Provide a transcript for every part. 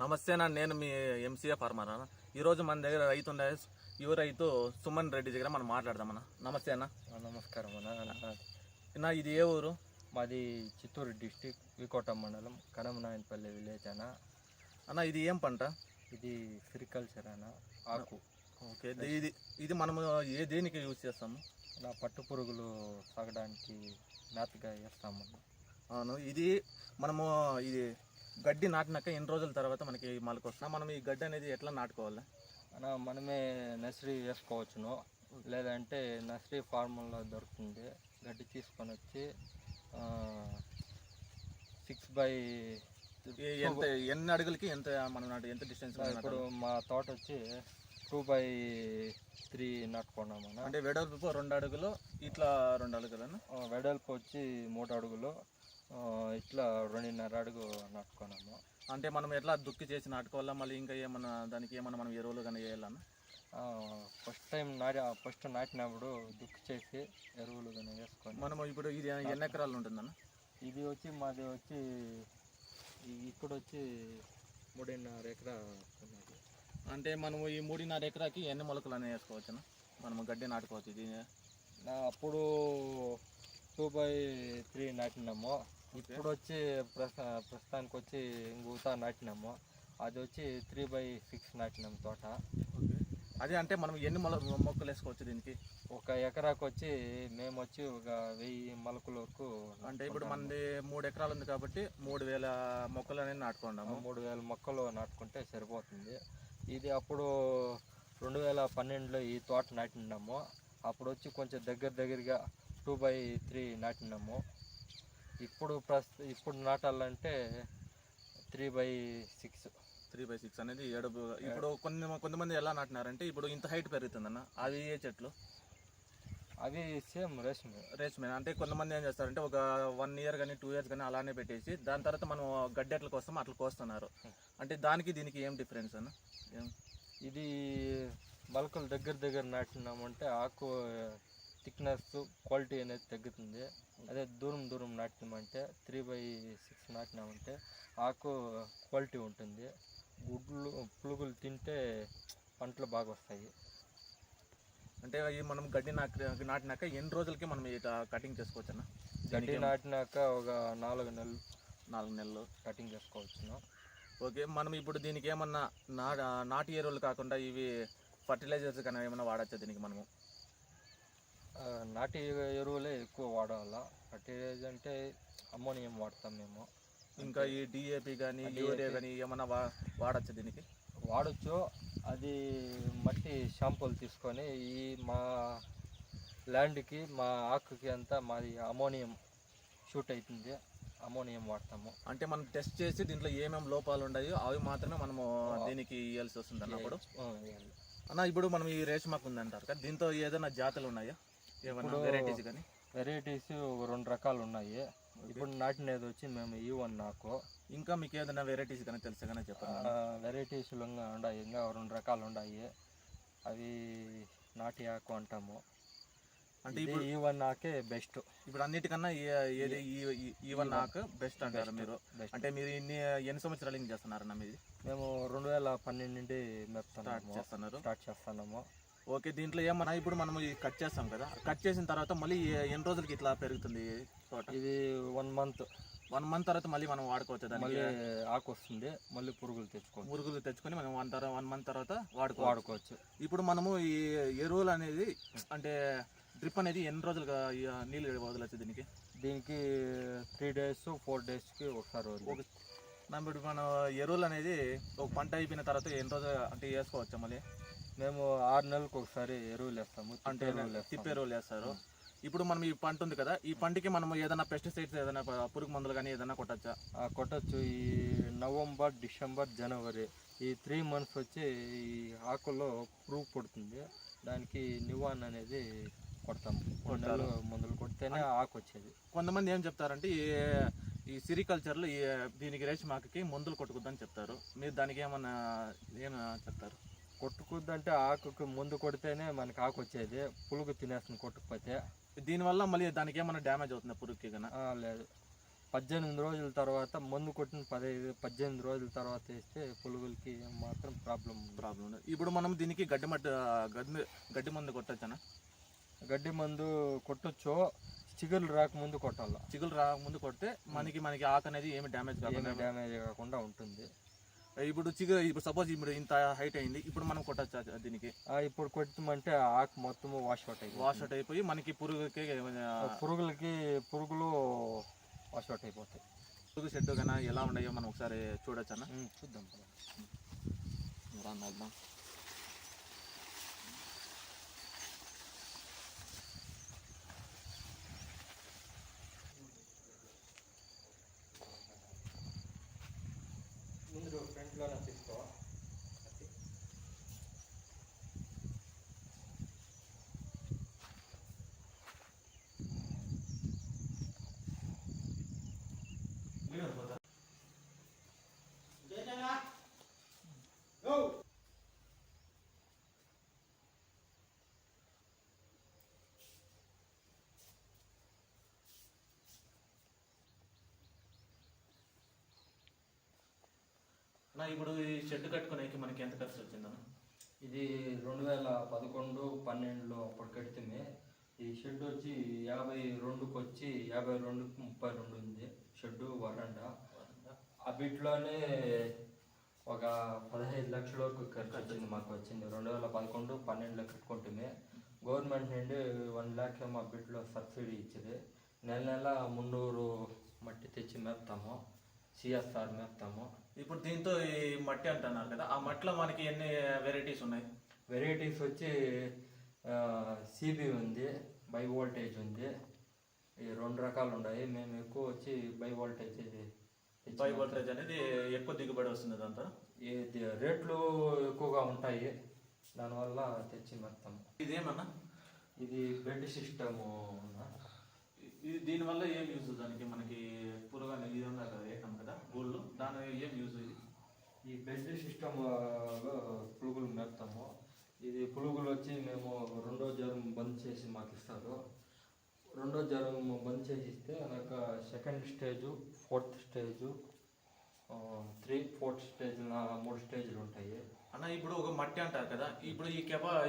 నమస్తే అన్న, నేను మీ ఎంసీఏ ఫార్మర్ అన్న. ఈరోజు మన దగ్గర రైతు ఉండే యువ రైతు సుమన్ రెడ్డి దగ్గర మనం మాట్లాడదామన్న. నమస్తే అన్న. నమస్కారం అన్న. ఇది ఏ ఊరు? మాది చిత్తూరు డిస్టిక్ వికోట మండలం కనమనాయనపల్లి విలేజ్ అన్న. ఇది ఏం పంట? ఇది సెరికల్చర్ అన్న, ఆకు. ఓకే, ఇది మనము దేనికి యూజ్ చేస్తాము? పట్టు పురుగులు సాగడానికి మేతగా వేస్తాము. అవును, ఇది మనము గడ్డి నాటినాక ఎన్ని రోజుల తర్వాత మనకి మొలక వస్తున్నా? మనం ఈ గడ్డి అనేది ఎట్లా నాటుకోవాలి అన్న? మనమే నర్సరీ వేసుకోవచ్చును, లేదంటే నర్సరీ ఫార్ములో దొరుకుతుంది. గడ్డి తీసుకొని వచ్చి 6 ఎంత ఎన్ని అడుగులకి ఎంత మనం ఎంత డిస్టెన్స్? ఇప్పుడు మా తోట వచ్చి 2/3 నాటుకున్నామన్న. అంటే వెడల్పు 2 అడుగులు, ఇట్లా 2 అడుగులను. వెడల్పు వచ్చి 3 అడుగులు, ఇట్లా 2.5 అడుగు నాటుకున్నాము. అంటే మనం ఎట్లా దుక్కి చేసి నాటుకోవాలా? మళ్ళీ ఇంకా ఏమన్నా దానికి ఏమన్నా మనం ఎరువులు కానీ వేయాలన్నా? ఫస్ట్ నాటినప్పుడు దుక్కి చేసి ఎరువులు కానీ వేసుకొని మనం ఇప్పుడు ఇది ఎన్ని ఎకరాలు ఉంటుందన్న? ఇది వచ్చి మాది వచ్చి ఇప్పుడు వచ్చి 3.5 ఎకరా ఉన్నది. అంటే మనము ఈ 3.5 ఎకరాకి ఎన్ని మొలకలు అనేవి వేసుకోవచ్చునా? మనము గడ్డి నాటుకోవచ్చు. ఇది అప్పుడు 2/3 నాటినాము. ఇప్పుడు వచ్చి ప్రస్తుతానికి వచ్చి ఇంగుతా నాటినాము. అది వచ్చి 3/6 నాటినాము తోట. అది అంటే మనం ఎన్ని మొక్కలు వేసుకోవచ్చు దీనికి? 1 ఎకరాకు వచ్చి మేము వచ్చి ఒక 1000 మొలకల వరకు. అంటే ఇప్పుడు మనది 3 ఎకరాలు ఉంది కాబట్టి 3000 మొక్కలు అనేది నాటుకున్నాము. 3000 మొక్కలు నాటుకుంటే సరిపోతుంది. ఇది అప్పుడు 2012లో ఈ తోట నాటినాము. అప్పుడు వచ్చి కొంచెం దగ్గరగా 2/3 నాటినాము. ఇప్పుడు నాటాలంటే 3/6 అనేది ఎడపు. ఇప్పుడు కొంతమంది ఎలా నాటినారంటే ఇప్పుడు ఇంత హైట్ పెరుగుతుందన్న, అవి ఏ చెట్లు? అవి సేమ్ రేష్మే. అంటే కొంతమంది ఏం చేస్తారంటే ఒక 1 ఇయర్ కానీ 2 ఇయర్స్ కానీ అలానే పెట్టేసి దాని తర్వాత మనం గడ్డి ఎట్ల కోసం అట్లా కోస్తున్నారు. అంటే దానికి దీనికి ఏం డిఫరెన్స్ అన్న? ఇది మొలకలు దగ్గర నాటినామంటే ఆకు థిక్నెస్ క్వాలిటీ అనేది తగ్గుతుంది. అదే దూరం నాటినామంటే 3/6 నాటినామంటే ఆకు క్వాలిటీ ఉంటుంది. పురుగులు తింటే పంటలు బాగా వస్తాయి. అంటే మనం గడ్డి నాటినాక ఎన్ని రోజులకి మనం ఇట్లా కటింగ్ చేసుకోవచ్చు అన్న? గడ్డి నాటినాక ఒక 4 నెలలు కటింగ్ చేసుకోవచ్చు. ఓకే, మనం ఇప్పుడు దీనికి ఏమన్నా నాటు ఎరువులు కాకుండా ఇవి ఫర్టిలైజర్స్ కానీ ఏమన్నా వాడచ్చా దీనికి? మనము నాటి ఎరువులే ఎక్కువ వాడాలా. ఫర్టిలైజర్ అంటే అమ్మోనియం వాడతాం మేము. ఇంకా ఈ డిఏపి కానీ యూరియా కానీ ఏమన్నా వాడచ్చా దీనికి? వాడచ్చు. అది మట్టి షాంపూలు తీసుకొని మా ల్యాండ్కి మా ఆకుకి అంతా మాది అమోనియం షూట్ అవుతుంది. అమోనియం వాడతాము. అంటే మనం టెస్ట్ చేసి దీంట్లో ఏమేమి లోపాలు ఉన్నాయో అవి మాత్రమే మనము దీనికి ఇవ్వాల్సి వస్తుంది అన్నప్పుడు అన్న. ఇప్పుడు మనం ఈ రేష్మాకు ఉందంటారు కదా, దీంతో ఏదైనా జాతులు ఉన్నాయా? ఏమన్నా వెరైటీస్ కానీ? వెరైటీస్ 2 రకాలు ఉన్నాయి. ఇప్పుడు నాటినది వచ్చి మేము E1 నాకు. ఇంకా మీకు ఏదైనా వెరైటీస్ కానీ తెలుసా కానీ చెప్పండి. వెరైటీస్లు ఉన్నాయి, ఇంకా 2 రకాలు ఉన్నాయి. అవి నాటి ఆకు అంటాము. అంటే ఇప్పుడు E1 ఆకే బెస్ట్. ఇప్పుడు అన్నిటికన్నా ఏది E1 ఆకు బెస్ట్ అంటారు మీరు? అంటే మీరు ఎన్ని సంవత్సరాలు ఏం చేస్తున్నారన్న? మీది మేము 2012 నుండి స్టార్ట్ చేస్తున్నాము. ఓకే, దీంట్లో ఏమన్నా ఇప్పుడు మనం కట్ చేస్తాం కదా, కట్ చేసిన తర్వాత మళ్ళీ ఎన్ని రోజులకి ఇట్లా పెరుగుతుంది తోట? ఇది 1 మంత్ తర్వాత మళ్ళీ మనం వాడుకోవచ్చు దాన్ని. మళ్ళీ ఆకు వస్తుంది, మళ్ళీ పురుగులు తెచ్చుకొని మనం 1 మంత్ తర్వాత వాడుకోవచ్చు. ఇప్పుడు మనము ఈ ఎరువులు అనేది అంటే డ్రిప్ అనేది ఎన్ని రోజులుగా నీళ్ళు వదలచ్చు దీనికి? 3 days 4 daysకి ఒకసారి. ఇప్పుడు మనం ఎరువులు అనేది ఒక పంట అయిపోయిన తర్వాత ఎన్ని రోజులు అంటే వేసుకోవచ్చా? మళ్ళీ మేము 6 నెలలకు ఒకసారి ఎరువులు వేస్తాము. అంటే తిప్పి ఎరువులు వేస్తారు. ఇప్పుడు మనం ఈ పంట ఉంది కదా, ఈ పంటకి మనం ఏదైనా పెస్టిసైడ్స్ ఏదైనా పురుగు మందులు కానీ ఏదైనా కొట్టచ్చా? కొట్టచ్చు. ఈ నవంబర్, డిసెంబర్, జనవరి ఈ 3 months వచ్చి ఈ ఆకుల్లో పురుగు పుడుతుంది. దానికి నివాన్ అనేది కొడతాము. మందులు కొడితేనే ఆకు వచ్చేది. కొంతమంది ఏం చెప్తారంటే ఈ సిరికల్చర్లో దీనికి రేష్మాకి మందులు కొట్టుకుద్దని చెప్తారు. మీరు దానికి ఏమన్నా చెప్తారు? కొట్టుకుద్దంటే ఆకుకి ముందు కొడితేనే మనకి ఆకు వచ్చేది. పురుగు తినేస్తుంది కొట్టుకుపోతే. దీనివల్ల మళ్ళీ దానికి ఏమన్నా డ్యామేజ్ అవుతుందా పురుగుకి? లేదు. 18 రోజుల తర్వాత మందు కొట్టిన 18 రోజుల తర్వాత వేస్తే పురుగులకి మాత్రం ప్రాబ్లం ఉండదు. ఇప్పుడు మనం దీనికి గడ్డి మందు కొట్టచ్చనా? గడ్డి మందు కొట్టొచ్చు, చిగుళ్ళు రాకముందు కొట్టాలి. చిగులు రాకముందు కొడితే మనకి ఆకు అనేది ఏమి డ్యామేజ్ కాకుండా ఉంటుంది. ఇప్పుడు సపోజ్ ఇప్పుడు ఇంత హైట్ అయింది, ఇప్పుడు మనం కొట్టచ్చా దీనికి? ఇప్పుడు కొట్టమంటే ఆకు మొత్తం వాష్ అవుట్ అయిపోయి మనకి పురుగులు వాష్ అవుట్ అయిపోతాయి. పురుగు షెడ్ కన్నా ఎలా ఉన్నాయో మనం ఒకసారి చూడొచ్చా? చూద్దాం. ముందు ఫ్రంట్లోనే తీసుకో. ఇప్పుడు ఈ షెడ్ కట్టుకోడానికి మనకి ఎంత ఖర్చు వచ్చిందన్న? ఇది 2011-12లో అప్పుడు కడితే ఈ షెడ్ వచ్చి 52కి వచ్చి 52కి 32 ఉంది షెడ్డు వరండా. ఆ బిట్లోనే ఒక 15 లక్షల వరకు ఖర్చు వచ్చింది. మాకు వచ్చింది 2011-12లో కట్టుకుంటే గవర్నమెంట్ నుండి 1 లక్ష మా బిట్లో సబ్సిడీ ఇచ్చింది. నెల 300 మట్టి తెచ్చి మేపుతాము, సిఎస్ఆర్ మేపుతాము. ఇప్పుడు దీంతో ఈ మట్టి అంటున్నారు కదా, ఆ మట్టిలో మనకి ఎన్ని వెరైటీస్ ఉన్నాయి? వెరైటీస్ వచ్చి సిబి ఉంది, బై వోల్టేజ్ ఉంది. ఈ 2 రకాలు ఉన్నాయి. మేము ఎక్కువ వచ్చి బై వోల్టేజ్ అనేది ఎక్కువ దిగుబడి వస్తుంది. దాంతో రేట్లు ఎక్కువగా ఉంటాయి, దానివల్ల తెచ్చి మేపుతాము. ఇదేమన్నా ఇది బెడ్ సిస్టము. దీనివల్ల ఏం యూజ్? దానికి మనకి పురుగు అనేది ఇది ఉన్నారు కదా, ఏకం కదా గూళ్ళు, దాని ఏం యూజ్? ఈ బెడ్ సిస్టమ్ పురుగులు మేపుతాము. ఇది పురుగులు వచ్చి మేము 2వ జ్వరం బంద్ చేసి మాకు ఇస్తారు. 2వ జ్వరం బంద్ చేసి ఇస్తే నాకు 2nd stage, 4th stage, 3, 4th stage 3 స్టేజ్లు ఉంటాయి. అన్న ఇప్పుడు ఒక మట్టి అంటారు కదా, ఇప్పుడు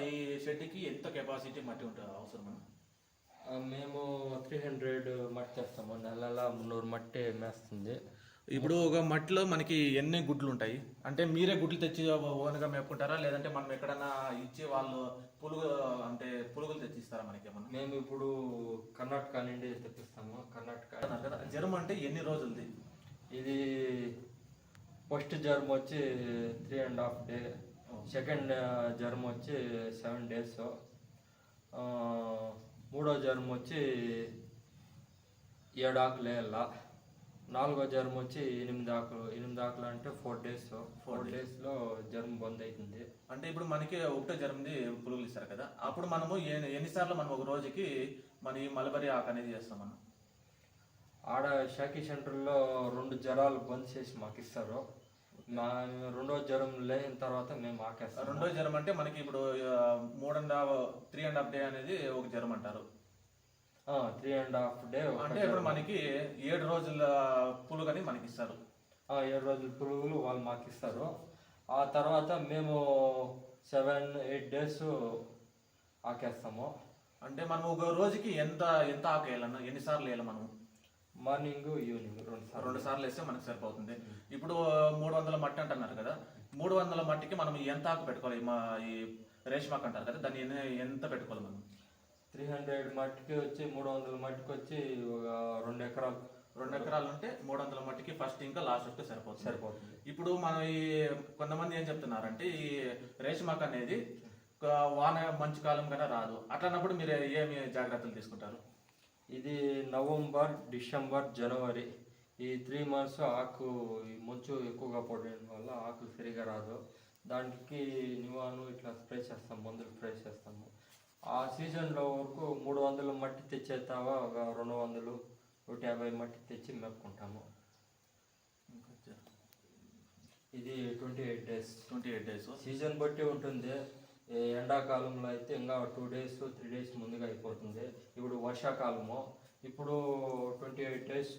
ఈ షెడ్కి ఎంత కెపాసిటీ మట్టి ఉంటుంది అవసరం? మేము 300 మట్టి తెస్తాము. నెల 300 మట్టి మేస్తుంది. ఇప్పుడు ఒక మట్టిలో మనకి ఎన్ని గుడ్లు ఉంటాయి? అంటే మీరే గుడ్లు తెచ్చి ఓన్గా మేపుకుంటారా, లేదంటే మనం ఎక్కడన్నా ఇచ్చి వాళ్ళు పురుగులు తెచ్చిస్తారా మనకి ఏమన్నా? మేము ఇప్పుడు కర్ణాటక నుండి తెప్పిస్తాము. కర్ణాటక జ్వరం అంటే ఎన్ని రోజులది? ఇది ఫస్ట్ జ్వరం వచ్చి 3.5 డే, సెకండ్ జ్వరం వచ్చి 7 డేస్, 3వ జ్వరం వచ్చి 7 ఆకులు వేయాల, 4వ జ్వరం వచ్చి 8 ఆకులు అంటే 4 డేస్. 4 డేస్లో జ్వరం బంద్ అవుతుంది. అంటే ఇప్పుడు మనకి ఒకటో జ్వరంది పురుగులు ఇస్తారు కదా, అప్పుడు మనము ఎన్నిసార్లు మనం ఒక రోజుకి మన ఈ మలబరీ ఆకు అనేది చేస్తాం? మనం ఆడ షాకీ సెంటర్లో 2 జ్వరాలు బంద్ చేసి మాకు ఇస్తారు. 2వ జ్వరం లేని తర్వాత మేము ఆకేస్తాం. 2వ జ్వరం అంటే మనకి ఇప్పుడు 3.5 డే అనేది ఒక జ్వరం అంటారు. 3.5 డే అంటే ఇప్పుడు మనకి 7 రోజుల పులుగు అని మనకి ఇస్తారు. 7 రోజుల పురుగులు వాళ్ళు మాకు ఇస్తారు. ఆ తర్వాత మేము 7-8 డేస్ ఆకేస్తాము. అంటే మనం ఒక రోజుకి ఎంత ఆకు వేయాలన్నా, ఎన్నిసార్లు వేయాలి మనం? మార్నింగ్, ఈవినింగ్ 2 సార్లు వేస్తే మనకు సరిపోతుంది. ఇప్పుడు 300 మట్టి అంటున్నారు కదా, 300 మట్టికి మనం ఎంత ఆకు పెట్టుకోవాలి? ఈ రేష్మాకు అంటారు కదా, దాన్ని ఎంత పెట్టుకోవాలి మనం? 300 మట్టికి వచ్చి 300 మట్టికి వచ్చి ఒక 2 ఎకరాలు. 2 ఎకరాలు ఉంటే 300 మట్టికి ఫస్ట్ ఇంకా లాస్ట్ సరిపోతుంది. ఇప్పుడు మనం కొంతమంది ఏం చెప్తున్నారంటే ఈ రేష్మాకు అనేది వాన మంచు కాలం కన్నా రాదు, అట్లన్నప్పుడు మీరు ఏమి జాగ్రత్తలు తీసుకుంటారు? ఇది నవంబర్, డిసెంబర్, జనవరి ఈ 3 మంత్స్ ఆకు మంచు ఎక్కువగా పడడం వల్ల ఆకు సరిగా రాదు. దానికి నివాను ఇట్లా స్ప్రే చేస్తాం, మందులు స్ప్రే చేస్తాము. ఆ సీజన్లో వరకు 300 మట్టి తెచ్చేస్తావా ఒక 200, 150 మట్టి తెచ్చి మేపుకుంటాము. ఇది 28 డేస్. సీజన్ బట్టి ఉంటుంది. ఎండాకాలంలో అయితే ఇంకా 2 డేస్ 3 డేస్ ముందుగా అయిపోతుంది. ఇప్పుడు వర్షాకాలము, ఇప్పుడు 28 days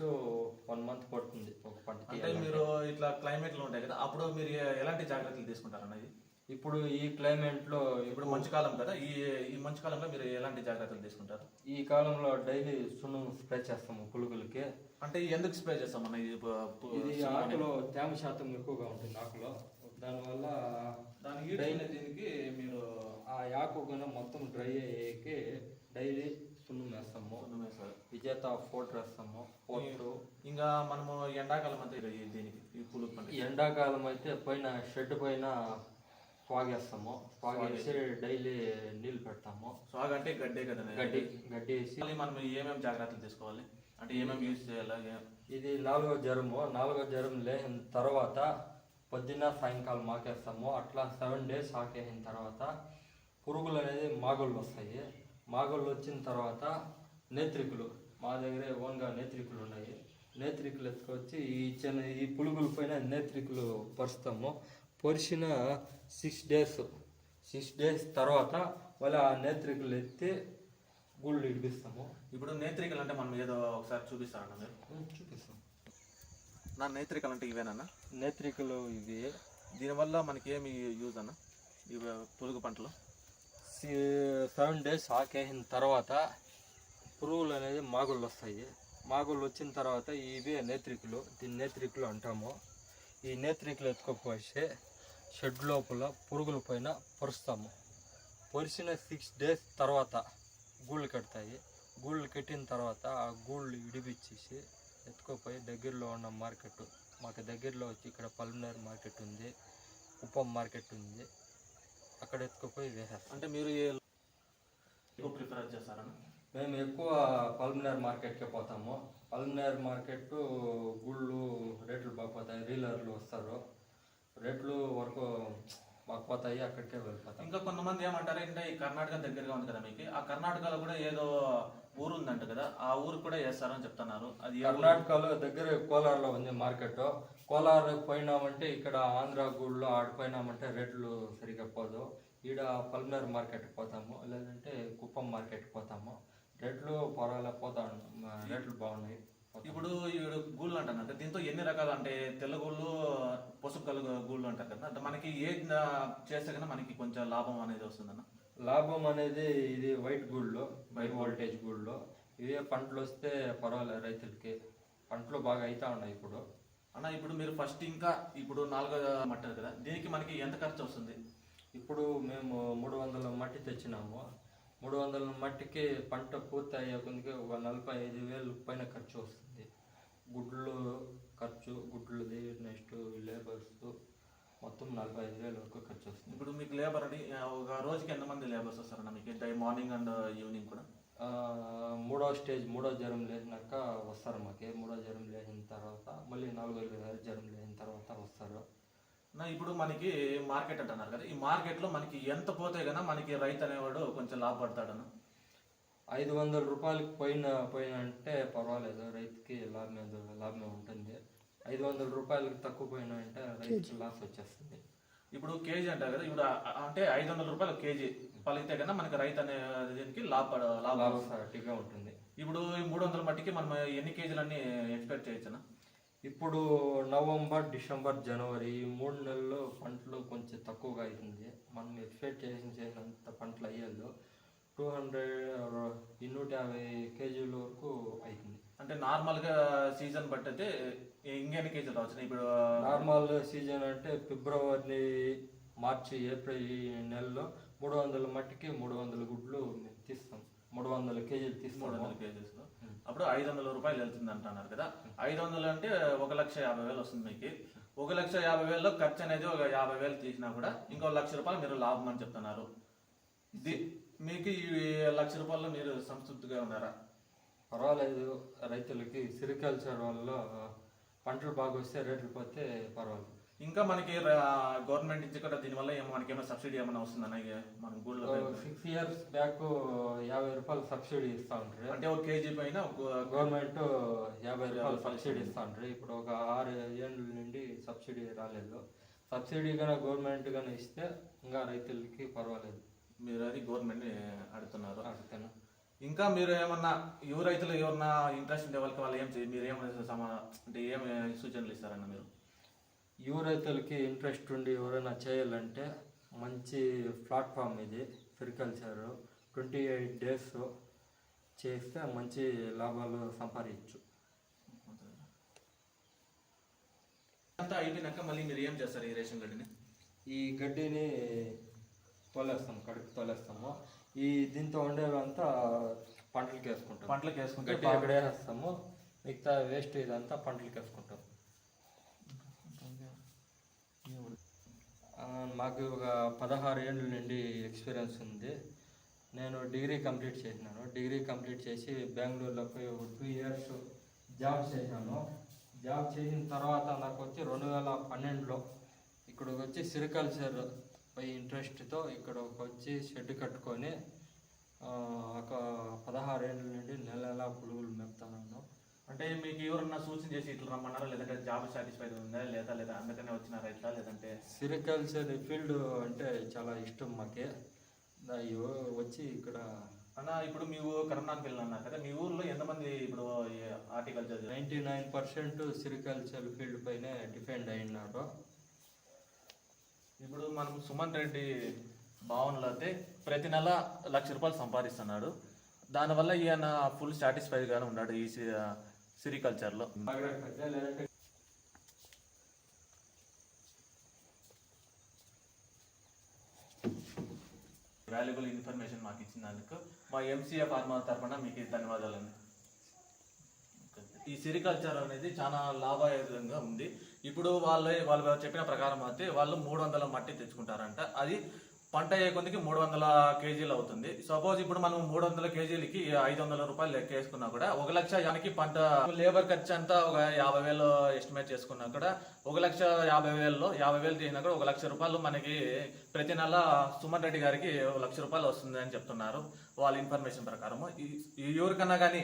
1 month పడుతుంది ఒక పంట అంటే తీయాలంటే. మీరు ఇట్లా క్లైమేట్లు ఉంటాయి కదా, అప్పుడు మీరు ఎలాంటి జాగ్రత్తలు తీసుకుంటారు అన్నది? ఇప్పుడు ఈ క్లైమేట్లో ఇప్పుడు మంచు కాలం కదా, ఈ ఈ మంచు కాలంలో మీరు ఎలాంటి జాగ్రత్తలు తీసుకుంటారు? ఈ కాలంలో డైలీ సున్నం స్ప్రే చేస్తాము పురుగులకి. అంటే ఎందుకు స్ప్రే చేస్తామన్న ఇది ఆకులో తేమ శాతం ఎక్కువగా ఉంటుంది ఆకులో, దానివల్ల దీనికి మీరు ఆ ఆకు కన్నా మొత్తం డ్రై అయ్యేకి డైలీ సున్నం వేస్తాము. విజేత ఫోటర్ వేస్తాము. ఫోటర్ ఇంకా మనము ఎండాకాలం అంతా దీనికి ఈ పులుగు పంట ఎండాకాలం అయితే పైన షెడ్ పైన ఫాగ్ వేస్తాము. ఫాగ్ వేసి డైలీ నీళ్ళు పెడతాము. స్వాగ్ అంటే గడ్డే కదా, గడ్డి వేసి మనం ఏమేమి జాగ్రత్తలు తీసుకోవాలి, అంటే ఏమేమి యూజ్ చేయాలి? ఇది 4వ జ్వరం లేచిన తర్వాత పొద్దున్న సాయంకాలం మాకేస్తాము. అట్లా 7 days ఆకేసిన తర్వాత పురుగులు అనేది మాగుళ్ళు వస్తాయి. మాగుళ్ళు వచ్చిన తర్వాత నేత్రికులు, మా దగ్గర ఓన్గా నేత్రికులు ఉన్నాయి. నేత్రికులు ఎత్తుకొచ్చి ఈ పురుగుల పైన నేత్రికులు పరుస్తాము. పరిచిన 6 days తర్వాత మళ్ళీ ఆ నేత్రికులు ఎత్తి గుళ్ళు ఇడిపిస్తాము. ఇప్పుడు నేత్రికలు అంటే మనం ఏదో ఒకసారి చూపిస్తారన్న మీరు? చూపిస్తాం. నా నేత్రికలు అంటే ఇవేనన్నా? నేత్రికలు ఇవి. దీనివల్ల మనకి ఏమి యూజ్ అన్న ఇవి పురుగు పంటలు? 7 days ఆకేసిన తర్వాత పురుగులు అనేది మాగుళ్ళు వస్తాయి. మాగుళ్ళు వచ్చిన తర్వాత ఇవే నేత్రికలు, దీన్ని నేత్రికలు అంటాము. ఈ నేత్రికలు ఎత్తుకోపోసి షెడ్ లోపల పురుగుల పైన పరుస్తాము. పరిచిన 6 days తర్వాత గూళ్ళు కడతాయి. గూళ్ళు కట్టిన తర్వాత ఆ గూళ్ళు ఇడిపించేసి ఎత్తుకోపోయి దగ్గరలో ఉన్న మార్కెట్, మాకు దగ్గరలో వచ్చి ఇక్కడ పల్మనేర్ మార్కెట్ ఉంది, కుప్పం మార్కెట్ ఉంది, అక్కడ ఎత్తుకుపోయి వేసేస్తాం. అంటే మీరు ఎక్కువ ప్రిఫర్ చేస్తారన్న? మేము ఎక్కువ పల్మనేర్ మార్కెట్కే పోతాము. పల్మనేర్ మార్కెట్ గుళ్ళు రేట్లు బాగుపోతాయి, రీలర్లు వస్తారు, రేట్లు వరకు బాగుపోతాయి, అక్కడికే వెళ్ళిపోతాం. ఇంకా కొంతమంది ఏమంటారు అంటే ఈ కర్ణాటక దగ్గరగా ఉంది కదా మీకు, ఆ కర్ణాటకలో కూడా ఏదో ఊరు ఉందంట కదా, ఆ ఊరు కూడా వేస్తారని చెప్తున్నారు. అది కర్ణాటకలో దగ్గర కోలార్లో ఉంది మార్కెట్. కోలార్ పోయినామంటే ఇక్కడ ఆంధ్ర గూళ్ళో ఆడిపోయినామంటే రేట్లు సరిగ్గా పోదు. ఈడ పల్మనేర్ మార్కెట్కి పోతాము, లేదంటే కుప్పం మార్కెట్కి పోతాము. రేట్లు పర్వాలే పోతా, రేట్లు బాగున్నాయి. ఇప్పుడు గూళ్ళు అంటారు అంటే దీంతో ఎన్ని రకాలు, అంటే తెల్ల గూళ్ళు, పసుపు కలుగు గూళ్ళు అంటారు కదా, అంటే మనకి ఏ చేస్తే కన్నా మనకి కొంచెం లాభం అనేది వస్తుందన్న? లాభం అనేది ఇది వైట్ గూళ్ళు, హై వోల్టేజ్ గూళ్ళు. ఇవే పంటలు వస్తే పర్వాలేదు రైతులకి, పంటలు బాగా అవుతా ఉన్నాయి ఇప్పుడు. అన్న ఇప్పుడు మీరు ఫస్ట్ ఇంకా ఇప్పుడు 4వ మట్టారు కదా, దీనికి మనకి ఎంత ఖర్చు వస్తుంది? ఇప్పుడు మేము 300 మట్టి తెచ్చినాము. 300 మట్టికి పంట పూర్తి అయ్యే కొద్దికి ఒక 45,000 పైన ఖర్చు వస్తుంది. గుడ్లు ఖర్చు, గుడ్లది, నెక్స్ట్ లేబర్స్ మొత్తం 45,000 వరకు ఖర్చు వస్తుంది. ఇప్పుడు మీకు లేబర్ అని ఒక రోజుకి ఎంతమంది లేబర్స్ వస్తారన్న మీకు, మార్నింగ్ అండ్ ఈవినింగ్ కూడా? 3వ స్టేజ్, 3వ జ్వరం లేచినాక వస్తారు మాకి. 3వ జ్వరం లేచిన తర్వాత మళ్ళీ 4వ జ్వరం లేచిన తర్వాత వస్తారు. ఇప్పుడు మనకి మార్కెట్ అంటున్నారు కదా, ఈ మార్కెట్లో మనకి ఎంత పోతే కన్నా మనకి రైతు అనేవాడు కొంచెం లాభపడతాడన్న? 500 రూపాయలకి పోయిన అంటే పర్వాలేదు, రైతుకి లాభమే ఉంటుంది. 500 రూపాయలకి తక్కువ పోయినా అంటే రైతుకి లాస్ వచ్చేస్తుంది. ఇప్పుడు కేజీ అంటారు కదా, ఇప్పుడు అంటే 500 రూపాయలు కేజీ పలికితే కన్నా మనకి రైతు అనే దీనికి లాభసాటిగా ఉంటుంది. ఇప్పుడు 300 మట్టికి మనం ఎన్ని కేజీలన్నీ ఎక్స్పెక్ట్ చేయొచ్చనా? ఇప్పుడు నవంబర్, డిసెంబర్, జనవరి ఈ 3 నెలల్లో పంటలు కొంచెం తక్కువగా అవుతుంది. మనం ఎక్స్పెక్ట్ చేసినంత పంటలు అయ్యేళ్ళు 150 కేజీల వరకు అవుతుంది. అంటే నార్మల్గా సీజన్ బట్టి అయితే ఇంకెన్ని కేజీలు రావచ్చు? ఇప్పుడు నార్మల్ సీజన్ అంటే ఫిబ్రవరి, మార్చి, ఏప్రిల్ ఈ నెలలో 300 మట్టికి 300 గుడ్లు తీస్తాం. 300 కేజీలు తీస్తాం. 300 కేజీస్ అప్పుడు 500 రూపాయలు వెళ్తుంది అంటున్నారు కదా. 500 అంటే 1,50,000 వస్తుంది మీకు. 1,50,000లో ఖర్చు అనేది ఒక 50,000 తీసినా కూడా ఇంకో 1,00,000 రూపాయలు మీరు లాభం అని చెప్తున్నారు. మీకు ఈ 1,00,000 రూపాయల్లో మీరు సంతృప్తిగా ఉన్నారా? పర్వాలేదు. రైతులకి సిరికల్చర్ వల్ల పంటలు బాగా వస్తే రేట్లు పోతే పర్వాలేదు. ఇంకా మనకి గవర్నమెంట్ నుంచి కూడా దీనివల్ల మనకి ఏమైనా సబ్సిడీ ఏమైనా వస్తుందన్న? మన గూళ్ళో 6 years బ్యాక్ 50 రూపాయలు సబ్సిడీ ఇస్తా ఉంటారు. అంటే ఒక కేజీ పైన గవర్నమెంట్ 50 రూపాయలు సబ్సిడీ ఇస్తా ఉంటారు. ఇప్పుడు ఒక 6 ఏళ్ళ నుండి సబ్సిడీ రాలేదు. సబ్సిడీ కానీ గవర్నమెంట్ కానీ ఇస్తే ఇంకా రైతులకి పర్వాలేదు. మీరు అది గవర్నమెంట్ అడుగుతున్నారు? అడుగుతాను. ఇంకా మీరు ఏమన్నా యువ రైతులు ఎవరన్నా ఇంట్రెస్ట్ ఉండే వాళ్ళకి వాళ్ళు ఏం మీరు ఏమైనా అంటే ఏం సూచనలు ఇస్తారన్న మీరు? యువ రైతులకి ఇంట్రెస్ట్ ఉండి ఎవరైనా చేయాలంటే మంచి ప్లాట్ఫామ్ ఇది సెరికల్చర్. 28 days చేస్తే మంచి లాభాలు సంపాదించు. అంతా అయిపోయినాక మళ్ళీ మీరు ఏం చేస్తారు ఈ రేషన్ గడ్డిని? ఈ గడ్డిని తోలేస్తాము, కడుపు తోలేస్తాము. ఈ దీంతో ఉండేవంతా పంటలకు వేసుకుంటాం. పంటలకు వేసుకుంటే గడ్డి అక్కడే వేస్తాము, మిగతా వేస్ట్ ఇదంతా పంటలకు వేసుకుంటాం. మాకు ఒక 16 ఏళ్ళ నుండి ఎక్స్పీరియన్స్ ఉంది. నేను డిగ్రీ కంప్లీట్ చేసినాను. డిగ్రీ కంప్లీట్ చేసి బెంగళూరులో పోయి ఒక 2 years జాబ్ చేశాను. జాబ్ చేసిన తర్వాత నాకు వచ్చి 2012లో ఇక్కడికి వచ్చి సెరికల్చర్ పై ఇంట్రెస్ట్తో ఇక్కడికి వచ్చి షెడ్ కట్టుకొని ఒక 16 ఏళ్ళ నుండి నెల పురుగులు మేపుతున్నాను. అంటే మీకు ఎవరన్నా సూచన చేసి ఇట్లా రమ్మన్నారా, లేదంటే జాబ్ సాటిస్ఫైడ్ ఉందా లేదా అందుకనే వచ్చినారా ఇట్లా, లేదంటే? సెరికల్చర్ ఫీల్డ్ అంటే చాలా ఇష్టం మాకే. వచ్చి ఇక్కడ అన్న ఇప్పుడు మీ ఊరు కరోనాకి వెళ్ళినా కదా, మీ ఊర్లో ఎంతమంది ఇప్పుడు హార్టికల్చర్ 99% సెరికల్చర్ ఫీల్డ్ పైనే డిపెండ్ అయినారు. ఇప్పుడు మనం సుమన్ రెడ్డి భావనలో అయితే ప్రతి నెల ₹1,00,000 సంపాదిస్తున్నాడు. దానివల్ల ఈయన ఫుల్ సాటిస్ఫైడ్గానే ఉన్నాడు ఈ సెరికల్చర్లో. వాల్యుబుల్ ఇన్ఫర్మేషన్ మాకు ఇచ్చినందుకు మా ఎంసీఏ ఫార్మా తరఫున మీకు ధన్యవాదాలండి. ఈ సెరికల్చర్ అనేది చాలా లాభదాయకంగా ఉంది. ఇప్పుడు వాళ్ళు చెప్పిన ప్రకారం అయితే వాళ్ళు 300 మట్టి తెచ్చుకుంటారంట. అది పంట అయ్యే కొద్దికి 300 kgs అవుతుంది. సపోజ్ ఇప్పుడు మనం 300 kgsకి ₹500 లెక్క వేసుకున్నా కూడా 1,00,000 పంట లేబర్ ఖర్చు అంతా ఒక 50,000 ఎస్టిమేట్ చేసుకున్నా కూడా 1,50,000లో 50,000 చేసినా కూడా ₹1,00,000 మనకి ప్రతి నెల సుమన్ రెడ్డి గారికి ₹1,00,000 వస్తుంది అని చెప్తున్నారు వాళ్ళ ఇన్ఫర్మేషన్ ప్రకారం. ఎవరికన్నా కానీ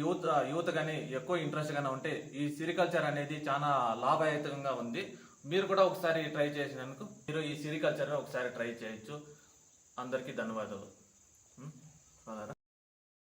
యూత్ కానీ ఎక్కువ ఇంట్రెస్ట్ గానే ఉంటే ఈ సెరికల్చర్ అనేది చాలా లాభదాయకంగా ఉంది. మీరు కూడా ఒకసారి ట్రై చేసినందుకు మీరు ఈ సెరికల్చర్ ఒకసారి ట్రై చేయొచ్చు. అందరికీ ధన్యవాదాలు.